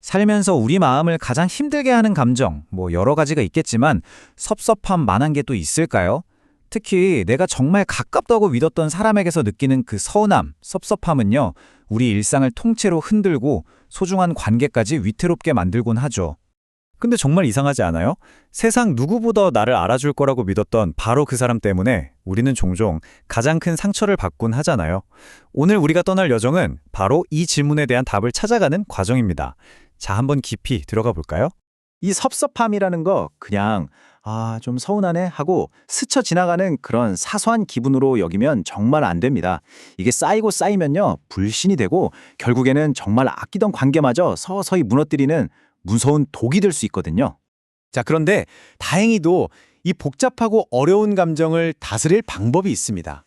살면서 우리 마음을 가장 힘들게 하는 감정, 여러 가지가 있겠지만 섭섭함 만한 게 또 있을까요? 특히 내가 정말 가깝다고 믿었던 사람에게서 느끼는 그 서운함, 섭섭함은요, 우리 일상을 통째로 흔들고 소중한 관계까지 위태롭게 만들곤 하죠. 근데 정말 이상하지 않아요? 세상 누구보다 나를 알아줄 거라고 믿었던 바로 그 사람 때문에 우리는 종종 가장 큰 상처를 받곤 하잖아요. 오늘 우리가 떠날 여정은 바로 이 질문에 대한 답을 찾아가는 과정입니다. 자, 한번 깊이 들어가 볼까요? 이 섭섭함이라는 거 그냥 좀 서운하네 하고 스쳐 지나가는 그런 사소한 기분으로 여기면 정말 안 됩니다. 이게 쌓이고 쌓이면요, 불신이 되고 결국에는 정말 아끼던 관계마저 서서히 무너뜨리는 무서운 독이 될 수 있거든요. 자, 그런데 다행히도 이 복잡하고 어려운 감정을 다스릴 방법이 있습니다.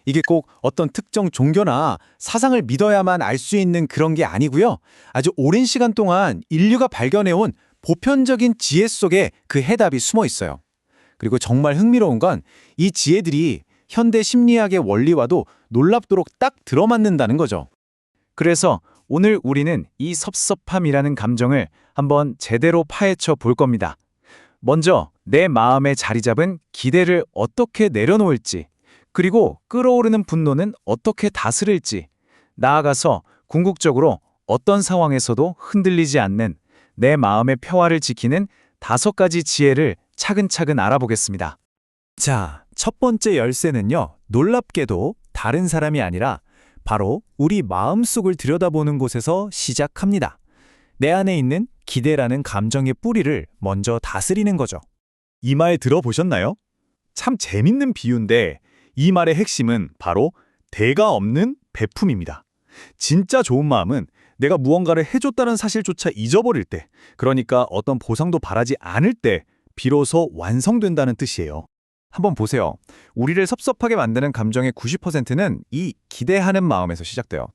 이게 꼭 어떤 특정 종교나 사상을 믿어야만 알 수 있는 그런 게 아니고요. 아주 오랜 시간 동안 인류가 발견해온 보편적인 지혜 속에 그 해답이 숨어 있어요. 그리고 정말 흥미로운 건 이 지혜들이 현대 심리학의 원리와도 놀랍도록 딱 들어맞는다는 거죠. 그래서 오늘 우리는 이 섭섭함이라는 감정을 한번 제대로 파헤쳐 볼 겁니다. 먼저 내 마음에 자리 잡은 기대를 어떻게 내려놓을지, 그리고 끌어오르는 분노는 어떻게 다스릴지, 나아가서 궁극적으로 어떤 상황에서도 흔들리지 않는 내 마음의 평화를 지키는 5가지 지혜를 차근차근 알아보겠습니다. 자, 첫 번째 열쇠는요, 놀랍게도 다른 사람이 아니라 바로 우리 마음속을 들여다보는 곳에서 시작합니다. 내 안에 있는 기대라는 감정의 뿌리를 먼저 다스리는 거죠. 이 말 들어보셨나요? 참 재밌는 비유인데 이 말의 핵심은 바로 대가 없는 베품입니다. 진짜 좋은 마음은 내가 무언가를 해줬다는 사실조차 잊어버릴 때, 그러니까 어떤 보상도 바라지 않을 때 비로소 완성된다는 뜻이에요. 한번 보세요. 우리를 섭섭하게 만드는 감정의 90%는 이 기대하는 마음에서 시작돼요.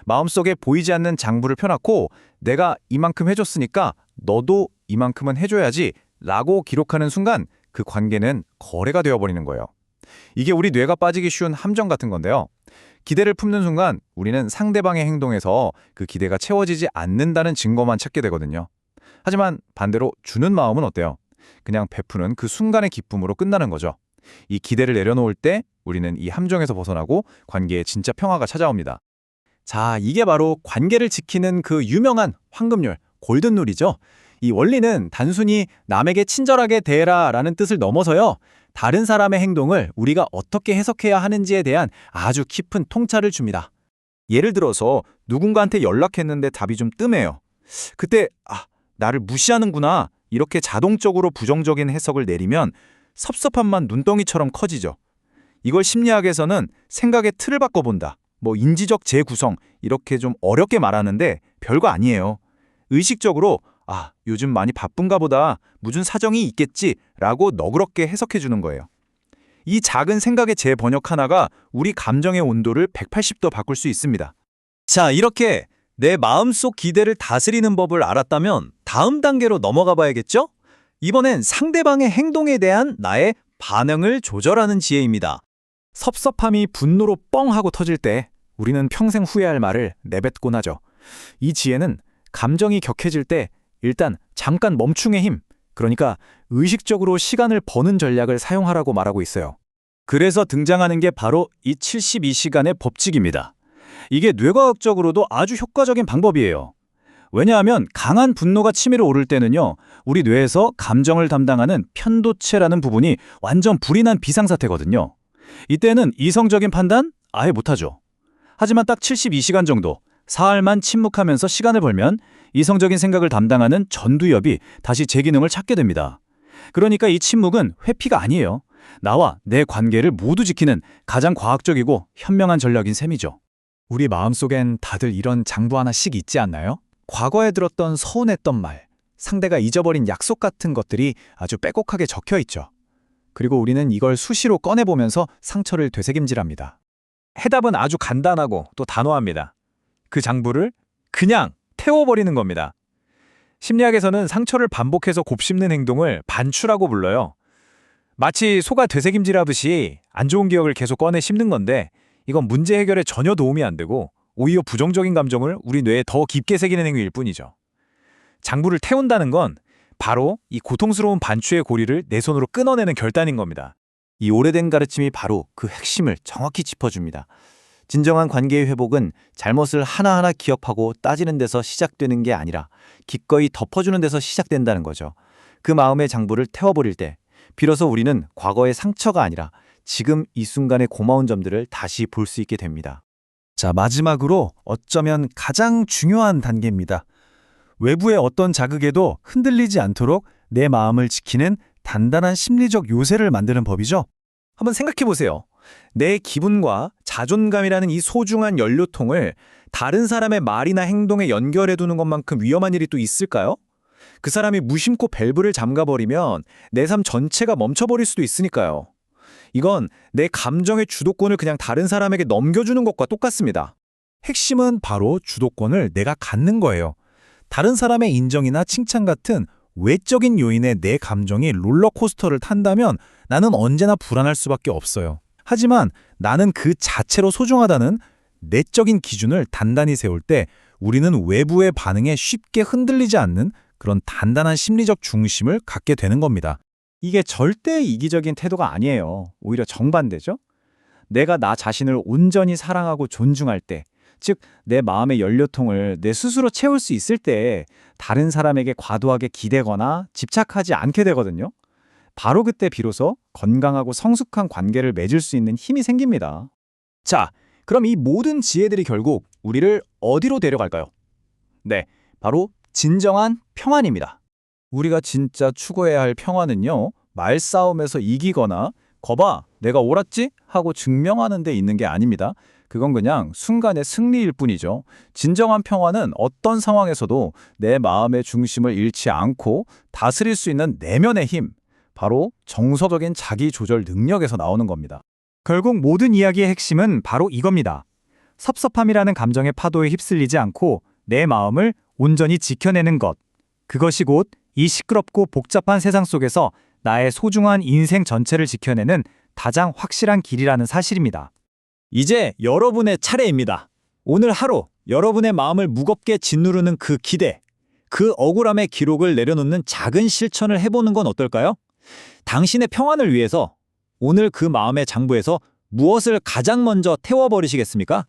마음속에 보이지 않는 장부를 펴놓고 내가 이만큼 해줬으니까 너도 이만큼은 해줘야지 라고 기록하는 순간 그 관계는 거래가 되어버리는 거예요. 이게 우리 뇌가 빠지기 쉬운 함정 같은 건데요. 기대를 품는 순간 우리는 상대방의 행동에서 그 기대가 채워지지 않는다는 증거만 찾게 되거든요. 하지만 반대로 주는 마음은 어때요? 그냥 베푸는 그 순간의 기쁨으로 끝나는 거죠. 이 기대를 내려놓을 때 우리는 이 함정에서 벗어나고 관계에 진짜 평화가 찾아옵니다. 자, 이게 바로 관계를 지키는 그 유명한 황금률, 골든룰이죠. 이 원리는 단순히 남에게 친절하게 대해라라는 뜻을 넘어서요, 다른 사람의 행동을 우리가 어떻게 해석해야 하는지에 대한 아주 깊은 통찰을 줍니다. 예를 들어서 누군가한테 연락했는데 답이 좀 뜸해요. 그때 나를 무시하는구나 이렇게 자동적으로 부정적인 해석을 내리면 섭섭함만 눈덩이처럼 커지죠. 이걸 심리학에서는 생각의 틀을 바꿔본다, 인지적 재구성 이렇게 좀 어렵게 말하는데 별거 아니에요. 의식적으로 요즘 많이 바쁜가 보다, 무슨 사정이 있겠지라고 너그럽게 해석해 주는 거예요. 이 작은 생각의 재번역 하나가 우리 감정의 온도를 180도 바꿀 수 있습니다. 자, 이렇게 내 마음속 기대를 다스리는 법을 알았다면 다음 단계로 넘어가 봐야겠죠? 이번엔 상대방의 행동에 대한 나의 반응을 조절하는 지혜입니다. 섭섭함이 분노로 뻥 하고 터질 때 우리는 평생 후회할 말을 내뱉곤 하죠. 이 지혜는 감정이 격해질 때 일단 잠깐 멈춤의 힘, 그러니까 의식적으로 시간을 버는 전략을 사용하라고 말하고 있어요. 그래서 등장하는 게 바로 이 72시간의 법칙입니다. 이게 뇌과학적으로도 아주 효과적인 방법이에요. 왜냐하면 강한 분노가 치밀어 오를 때는요, 우리 뇌에서 감정을 담당하는 편도체라는 부분이 완전 불이 난 비상사태거든요. 이때는 이성적인 판단 아예 못하죠. 하지만 딱 72시간 정도 사흘만 침묵하면서 시간을 벌면 이성적인 생각을 담당하는 전두엽이 다시 제 기능을 찾게 됩니다. 그러니까 이 침묵은 회피가 아니에요. 나와 내 관계를 모두 지키는 가장 과학적이고 현명한 전략인 셈이죠. 우리 마음속엔 다들 이런 장부 하나씩 있지 않나요? 과거에 들었던 서운했던 말, 상대가 잊어버린 약속 같은 것들이 아주 빼곡하게 적혀 있죠. 그리고 우리는 이걸 수시로 꺼내보면서 상처를 되새김질합니다. 해답은 아주 간단하고 또 단호합니다. 그 장부를 그냥 태워버리는 겁니다. 심리학에서는 상처를 반복해서 곱씹는 행동을 반추라고 불러요. 마치 소가 되새김질하듯이 안 좋은 기억을 계속 꺼내 씹는 건데, 이건 문제 해결에 전혀 도움이 안 되고 오히려 부정적인 감정을 우리 뇌에 더 깊게 새기는 행위일 뿐이죠. 장부를 태운다는 건 바로 이 고통스러운 반추의 고리를 내 손으로 끊어내는 결단인 겁니다. 이 오래된 가르침이 바로 그 핵심을 정확히 짚어줍니다. 진정한 관계의 회복은 잘못을 하나하나 기억하고 따지는 데서 시작되는 게 아니라 기꺼이 덮어주는 데서 시작된다는 거죠. 그 마음의 장부를 태워버릴 때 비로소 우리는 과거의 상처가 아니라 지금 이 순간의 고마운 점들을 다시 볼 수 있게 됩니다. 자, 마지막으로 어쩌면 가장 중요한 단계입니다. 외부의 어떤 자극에도 흔들리지 않도록 내 마음을 지키는 단단한 심리적 요새를 만드는 법이죠. 한번 생각해 보세요. 내 기분과 자존감이라는 이 소중한 연료통을 다른 사람의 말이나 행동에 연결해 두는 것만큼 위험한 일이 또 있을까요? 그 사람이 무심코 밸브를 잠가버리면 내 삶 전체가 멈춰버릴 수도 있으니까요. 이건 내 감정의 주도권을 그냥 다른 사람에게 넘겨주는 것과 똑같습니다. 핵심은 바로 주도권을 내가 갖는 거예요. 다른 사람의 인정이나 칭찬 같은 외적인 요인에 내 감정이 롤러코스터를 탄다면 나는 언제나 불안할 수밖에 없어요. 하지만 나는 그 자체로 소중하다는 내적인 기준을 단단히 세울 때 우리는 외부의 반응에 쉽게 흔들리지 않는 그런 단단한 심리적 중심을 갖게 되는 겁니다. 이게 절대 이기적인 태도가 아니에요. 오히려 정반대죠. 내가 나 자신을 온전히 사랑하고 존중할 때, 즉 내 마음의 연료통을 내 스스로 채울 수 있을 때 다른 사람에게 과도하게 기대거나 집착하지 않게 되거든요. 바로 그때 비로소 건강하고 성숙한 관계를 맺을 수 있는 힘이 생깁니다. 자, 그럼 이 모든 지혜들이 결국 우리를 어디로 데려갈까요? 네, 바로 진정한 평안입니다. 우리가 진짜 추구해야 할 평안은요, 말싸움에서 이기거나 거봐, 내가 옳았지? 하고 증명하는 데 있는 게 아닙니다. 그건 그냥 순간의 승리일 뿐이죠. 진정한 평안은 어떤 상황에서도 내 마음의 중심을 잃지 않고 다스릴 수 있는 내면의 힘, 바로 정서적인 자기 조절 능력에서 나오는 겁니다. 결국 모든 이야기의 핵심은 바로 이겁니다. 섭섭함이라는 감정의 파도에 휩쓸리지 않고 내 마음을 온전히 지켜내는 것. 그것이 곧 이 시끄럽고 복잡한 세상 속에서 나의 소중한 인생 전체를 지켜내는 가장 확실한 길이라는 사실입니다. 이제 여러분의 차례입니다. 오늘 하루 여러분의 마음을 무겁게 짓누르는 그 기대, 그 억울함의 기록을 내려놓는 작은 실천을 해보는 건 어떨까요? 당신의 평안을 위해서 오늘 그 마음의 장부에서 무엇을 가장 먼저 태워버리시겠습니까?